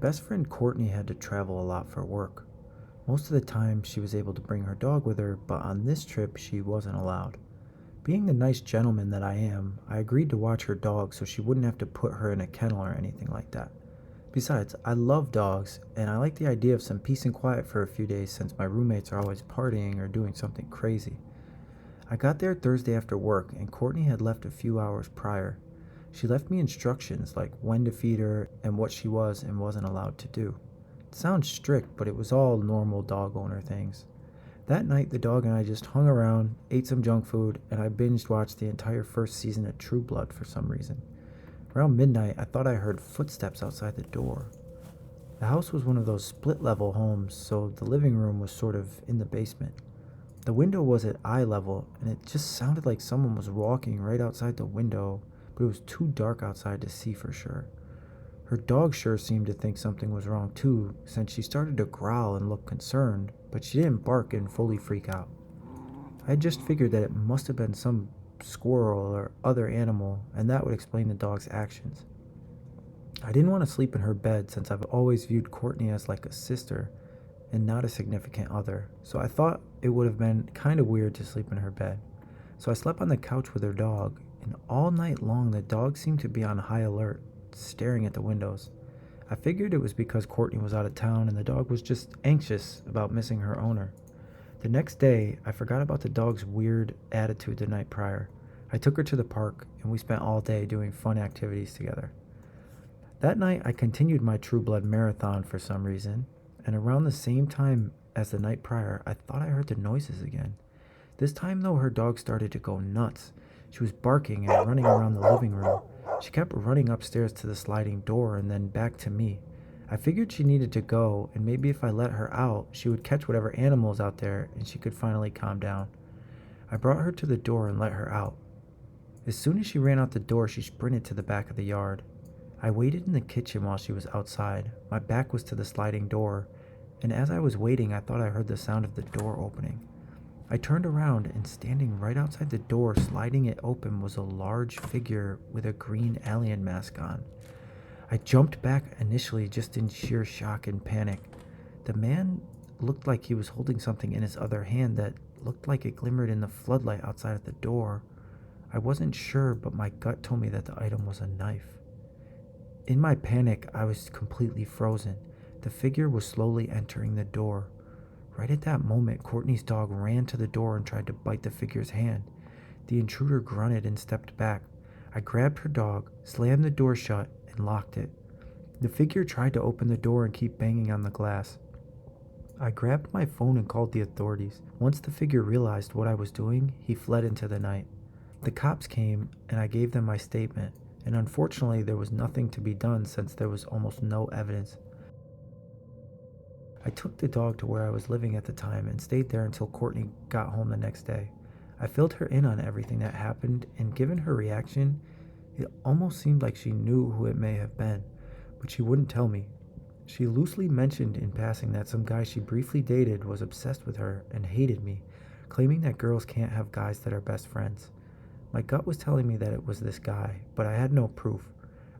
best friend Courtney had to travel a lot for work. Most of the time, she was able to bring her dog with her, but on this trip, she wasn't allowed. Being the nice gentleman that I am, I agreed to watch her dog so she wouldn't have to put her in a kennel or anything like that. Besides, I love dogs, and I like the idea of some peace and quiet for a few days since my roommates are always partying or doing something crazy. I got there Thursday after work, and Courtney had left a few hours prior. She left me instructions like when to feed her and what she was and wasn't allowed to do. It sounds strict, but it was all normal dog owner things. That night, the dog and I just hung around, ate some junk food, and I binged watched the entire first season of True Blood for some reason. Around midnight, I thought I heard footsteps outside the door. The house was one of those split level homes, so the living room was sort of in the basement. The window was at eye level, and it just sounded like someone was walking right outside the window, but it was too dark outside to see for sure. Her dog sure seemed to think something was wrong too, since she started to growl and look concerned, but she didn't bark and fully freak out. I had just figured that it must have been some squirrel or other animal, and that would explain the dog's actions. I didn't want to sleep in her bed since I've always viewed Courtney as like a sister and not a significant other, so I thought it would have been kind of weird to sleep in her bed. So I slept on the couch with her dog, and all night long the dog seemed to be on high alert, staring at the windows. I figured it was because Courtney was out of town and the dog was just anxious about missing her owner. The next day, I forgot about the dog's weird attitude the night prior. I took her to the park, and we spent all day doing fun activities together. That night, I continued my True Blood marathon for some reason, and around the same time as the night prior, I thought I heard the noises again. This time, though, her dog started to go nuts. She was barking and running around the living room. She kept running upstairs to the sliding door and then back to me. I figured she needed to go, and maybe if I let her out, she would catch whatever animals out there and she could finally calm down. I brought her to the door and let her out. As soon as she ran out the door, she sprinted to the back of the yard. I waited in the kitchen while she was outside. My back was to the sliding door, and as I was waiting, I thought I heard the sound of the door opening. I turned around, and standing right outside the door, sliding it open, was a large figure with a green alien mask on. I jumped back initially just in sheer shock and panic. The man looked like he was holding something in his other hand that looked like it glimmered in the floodlight outside of the door. I wasn't sure, but my gut told me that the item was a knife. In my panic, I was completely frozen. The figure was slowly entering the door. Right at that moment, Courtney's dog ran to the door and tried to bite the figure's hand. The intruder grunted and stepped back. I grabbed her dog, slammed the door shut, and locked it. The figure tried to open the door and keep banging on the glass. I grabbed my phone and called the authorities. Once the figure realized what I was doing, he fled into the night. The cops came, and I gave them my statement, and unfortunately there was nothing to be done since there was almost no evidence. I took the dog to where I was living at the time and stayed there until Courtney got home the next day. I filled her in on everything that happened, and given her reaction, it almost seemed like she knew who it may have been, but she wouldn't tell me. She loosely mentioned in passing that some guy she briefly dated was obsessed with her and hated me, claiming that girls can't have guys that are best friends. My gut was telling me that it was this guy, but I had no proof.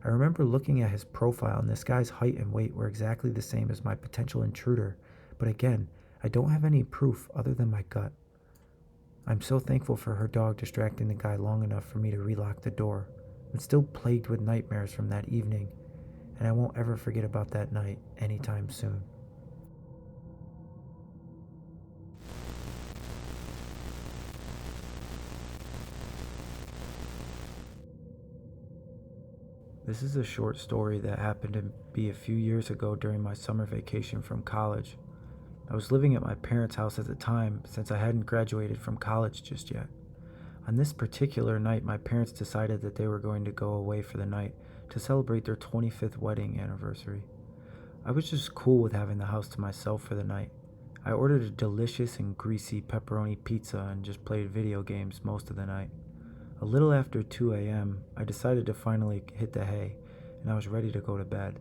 I remember looking at his profile, and this guy's height and weight were exactly the same as my potential intruder, but again, I don't have any proof other than my gut. I'm so thankful for her dog distracting the guy long enough for me to relock the door. I'm still plagued with nightmares from that evening, and I won't ever forget about that night anytime soon. This is a short story that happened to be a few years ago during my summer vacation from college. I was living at my parents' house at the time since I hadn't graduated from college just yet. On this particular night, my parents decided that they were going to go away for the night to celebrate their 25th wedding anniversary. I was just cool with having the house to myself for the night. I ordered a delicious and greasy pepperoni pizza and just played video games most of the night. A little after 2 a.m., I decided to finally hit the hay, and I was ready to go to bed.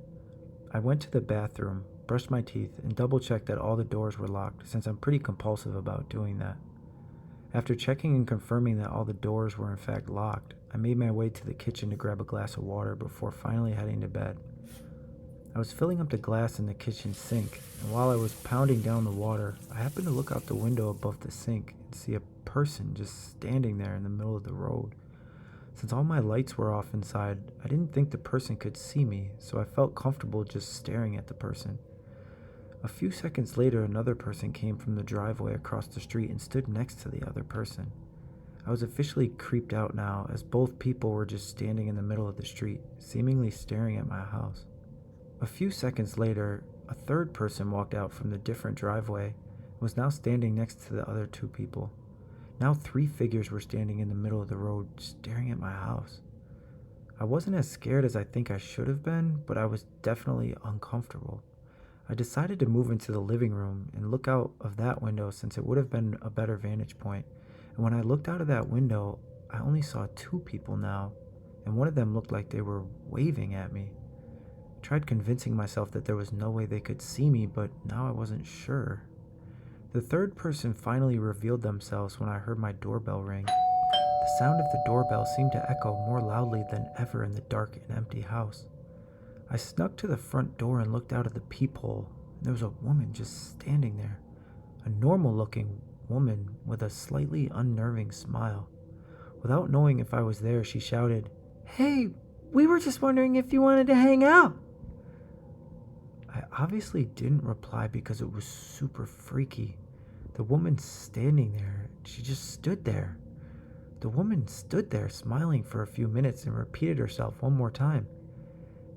I went to the bathroom, brushed my teeth, and double-checked that all the doors were locked, since I'm pretty compulsive about doing that. After checking and confirming that all the doors were in fact locked, I made my way to the kitchen to grab a glass of water before finally heading to bed. I was filling up the glass in the kitchen sink, and while I was pounding down the water, I happened to look out the window above the sink and see a person just standing there in the middle of the road. Since all my lights were off inside, I didn't think the person could see me, so I felt comfortable just staring at the person. A few seconds later, another person came from the driveway across the street and stood next to the other person. I was officially creeped out now, as both people were just standing in the middle of the street, seemingly staring at my house. A few seconds later, a third person walked out from the different driveway and was now standing next to the other two people. Now 3 figures were standing in the middle of the road, staring at my house. I wasn't as scared as I think I should have been, but I was definitely uncomfortable. I decided to move into the living room and look out of that window since it would have been a better vantage point. And when I looked out of that window, I only saw 2 people now, and one of them looked like they were waving at me. I tried convincing myself that there was no way they could see me, but now I wasn't sure. The third person finally revealed themselves when I heard my doorbell ring. The sound of the doorbell seemed to echo more loudly than ever in the dark and empty house. I snuck to the front door and looked out of the peephole, and there was a woman just standing there. A normal-looking woman with a slightly unnerving smile. Without knowing if I was there, she shouted, "Hey, we were just wondering if you wanted to hang out." I obviously didn't reply because it was super freaky. The woman standing there, she just stood there. The woman stood there smiling for a few minutes and repeated herself one more time.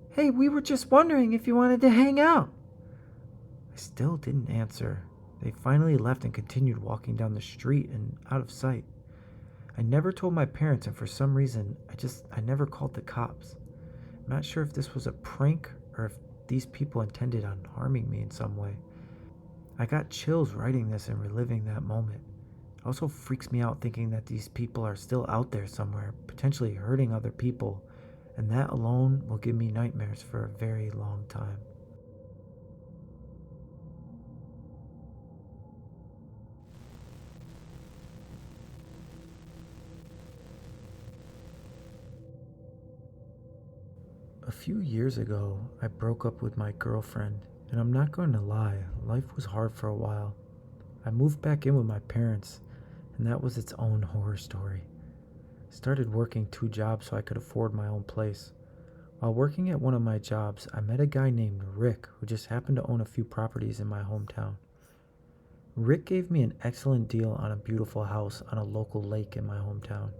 "Hey, we were just wondering if you wanted to hang out." I still didn't answer. They finally left and continued walking down the street and out of sight. I never told my parents, and for some reason, I never called the cops. I'm not sure if this was a prank or if these people intended on harming me in some way. I got chills writing this and reliving that moment. It also freaks me out thinking that these people are still out there somewhere, potentially hurting other people, and that alone will give me nightmares for a very long time. A few years ago, I broke up with my girlfriend, and I'm not going to lie, life was hard for a while. I moved back in with my parents, and that was its own horror story. I started working 2 jobs so I could afford my own place. While working at one of my jobs, I met a guy named Rick who just happened to own a few properties in my hometown. Rick gave me an excellent deal on a beautiful house on a local lake in my hometown.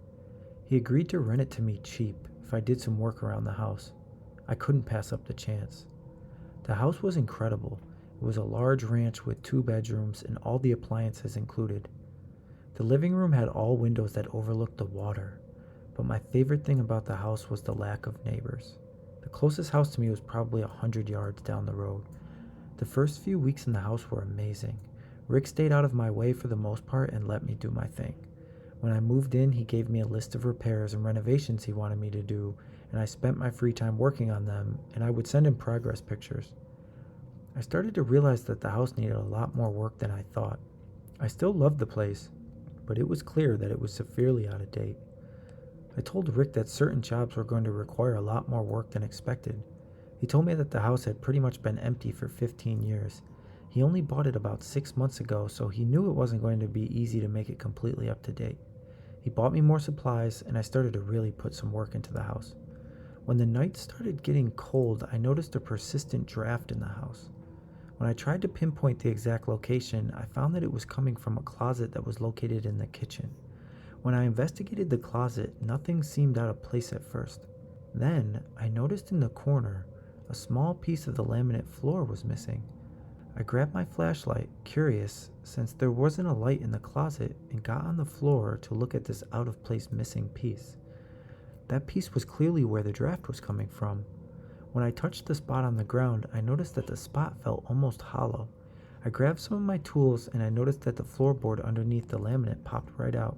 He agreed to rent it to me cheap if I did some work around the house. I couldn't pass up the chance. The house was incredible. It was a large ranch with 2 bedrooms and all the appliances included. The living room had all windows that overlooked the water, but my favorite thing about the house was the lack of neighbors. The closest house to me was probably 100 yards down the road. The first few weeks in the house were amazing. Rick stayed out of my way for the most part and let me do my thing. When I moved in, he gave me a list of repairs and renovations he wanted me to do, and I spent my free time working on them, and I would send him progress pictures. I started to realize that the house needed a lot more work than I thought. I still loved the place, but it was clear that it was severely out of date. I told Rick that certain jobs were going to require a lot more work than expected. He told me that the house had pretty much been empty for 15 years. He only bought it about 6 months ago, so he knew it wasn't going to be easy to make it completely up to date. He bought me more supplies, and I started to really put some work into the house. When the nights started getting cold, I noticed a persistent draft in the house. When I tried to pinpoint the exact location, I found that it was coming from a closet that was located in the kitchen. When I investigated the closet, nothing seemed out of place at first. Then, I noticed in the corner, a small piece of the laminate floor was missing. I grabbed my flashlight, curious, since there wasn't a light in the closet, and got on the floor to look at this out-of-place missing piece. That piece was clearly where the draft was coming from. When I touched the spot on the ground, I noticed that the spot felt almost hollow. I grabbed some of my tools, and I noticed that the floorboard underneath the laminate popped right out.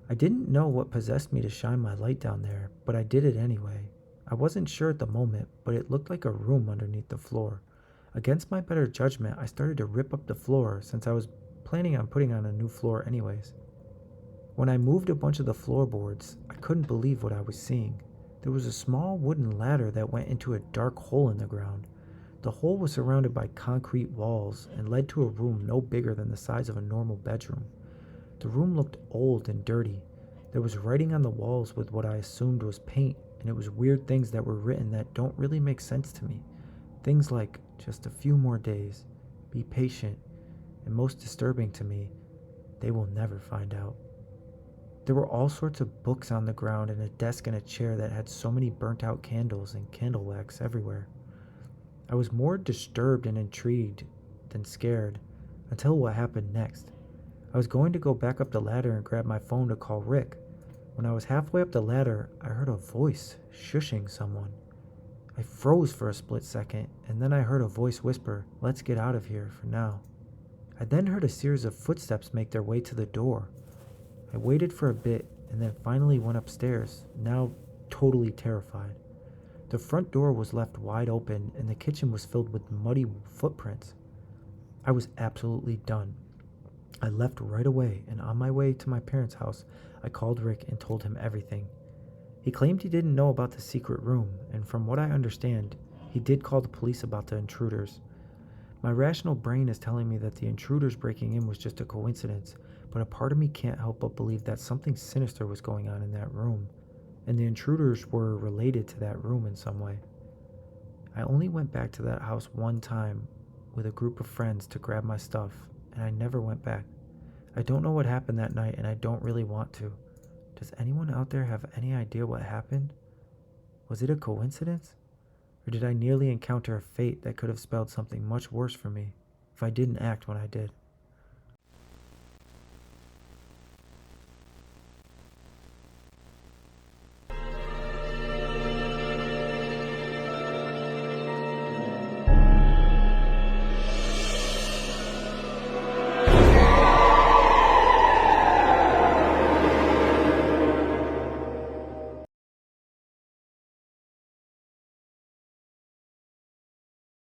I didn't know what possessed me to shine my light down there, but I did it anyway. I wasn't sure at the moment, but it looked like a room underneath the floor. Against my better judgment, I started to rip up the floor since I was planning on putting on a new floor anyways. When I moved a bunch of the floorboards, I couldn't believe what I was seeing. There was a small wooden ladder that went into a dark hole in the ground. The hole was surrounded by concrete walls and led to a room no bigger than the size of a normal bedroom. The room looked old and dirty. There was writing on the walls with what I assumed was paint, and it was weird things that were written that don't really make sense to me. Things like, just a few more days, be patient, and most disturbing to me, they will never find out. There were all sorts of books on the ground and a desk and a chair that had so many burnt out candles and candle wax everywhere. I was more disturbed and intrigued than scared until what happened next. I was going to go back up the ladder and grab my phone to call Rick. When I was halfway up the ladder, I heard a voice shushing someone. I froze for a split second, and then I heard a voice whisper, "Let's get out of here for now." I then heard a series of footsteps make their way to the door. I waited for a bit and then finally went upstairs, now totally terrified. The front door was left wide open and the kitchen was filled with muddy footprints. I was absolutely done. I left right away, and on my way to my parents' house, I called Rick and told him everything. He claimed he didn't know about the secret room, and from what I understand, he did call the police about the intruders. My rational brain is telling me that the intruders breaking in was just a coincidence, but a part of me can't help but believe that something sinister was going on in that room, and the intruders were related to that room in some way. I only went back to that house one time with a group of friends to grab my stuff, and I never went back. I don't know what happened that night, and I don't really want to. Does anyone out there have any idea what happened? Was it a coincidence? Or did I nearly encounter a fate that could have spelled something much worse for me if I didn't act when I did?